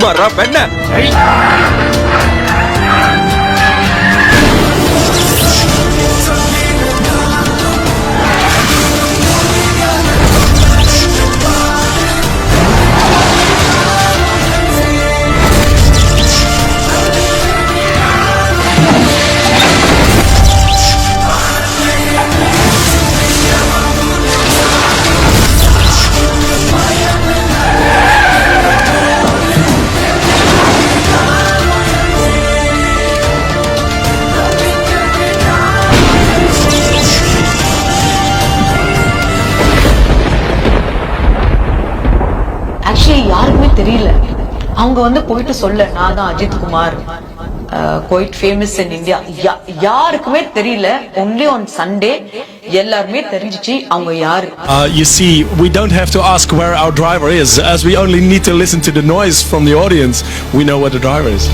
சும்மாரா பெண்ண. யாருக்குமே தெரியல. அவங்க வந்து போயிட்டு சொல்ல நான் தான் Ajith Kumar, quite famous in India. யாருக்குமே தெரியல. only on Sunday எல்லாருமே தெரிஞ்சிச்சு அவங்க யாரு. You see, we don't have to ask where our driver is, as we only need to listen to the noise from the audience. We know where the driver is.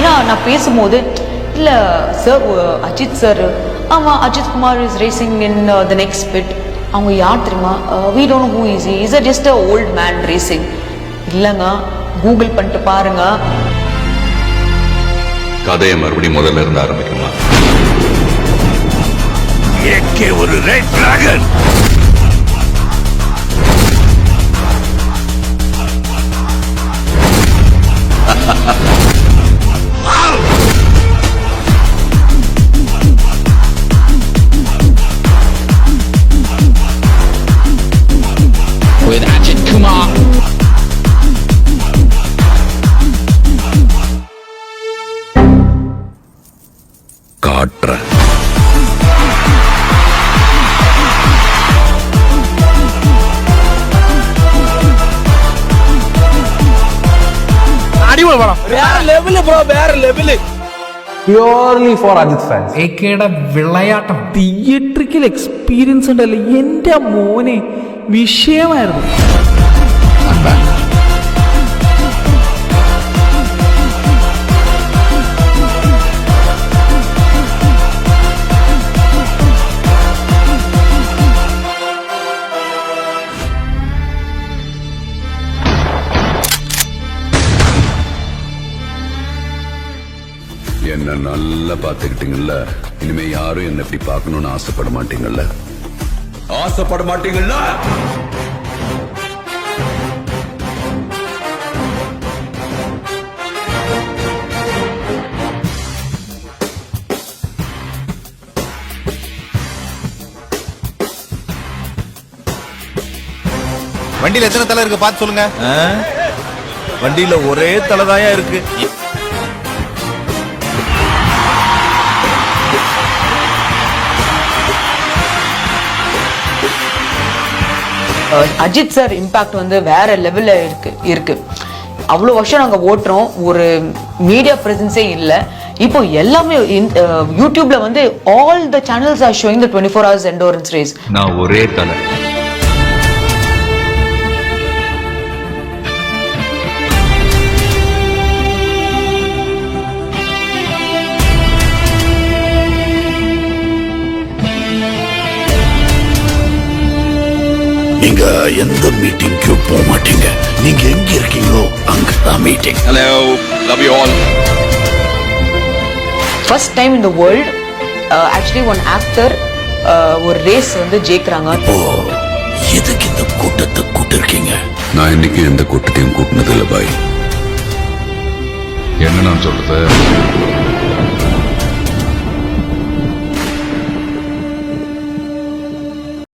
ஏன்னா நான் பேசும்போது இல்ல sir Ajith sir, ஆமா Ajith Kumar is racing in the next bit. அவங்க யார் தெரியுமா? we don't know who is he. Is just a old man racing. இல்லங்க, Google பண்ணிட்டு பாருங்க. கதையை மறுபடியும் முதல்ல இருந்து ஆரம்பிக்குமா? ஏகே ஒரு red dragon. With Ajit Kumar. காற்ற அடிமை படம் வேற லெவல் ப்ரோ, வேற level. Purely for Ajith fans. ഏകയുടെ വിളയാട്ടം തിയേറ്ററിക്കൽ എക്സ്പീരിയൻസ് ഉണ്ടല്ലോ എന്റെ മോനെ, വിഷയമായിരുന്നു. என்ன நல்லா பாத்துக்கிட்டீங்கல்ல, இனிமே யாரும் என்ன இப்படி பார்க்கணும்னு ஆசைப்பட மாட்டீங்கல்ல? ஆசைப்பட மாட்டீங்கல்ல? வண்டியில எத்தனை தலை இருக்கு பார்த்து சொல்லுங்க. வண்டியில ஒரே தலைதாயா இருக்கு. அஜித் சார் இம்பாக்ட் வந்து வேற லெவல்ல இருக்கு. அவ்வளவு வருஷம் நாங்க ஓட்டுறோம், ஒரு மீடியா பிரசன்ஸே இல்ல. இப்போ எல்லாமே யூடியூப்ல வந்து all the channels are showing the 24 hours endurance race. நான் ஒரே தலை. நீங்க எந்த மீட்டிங்க்கு போக மாட்டீங்க. நீங்க எங்க இருக்கீங்களோ அங்கதான் meeting. Hello, love you all. First time in the world actually one actor ஒரு ரேஸ் வந்து ஜெயிக்கிறாங்க. ஓ, எதுக்கு இந்த கூட்டத்தை கூட்டிருக்கீங்க? நான் இன்னைக்கு எந்த கூட்டத்தையும் கூட்டினது இல்லை பாய். என்ன நான் சொல்றது?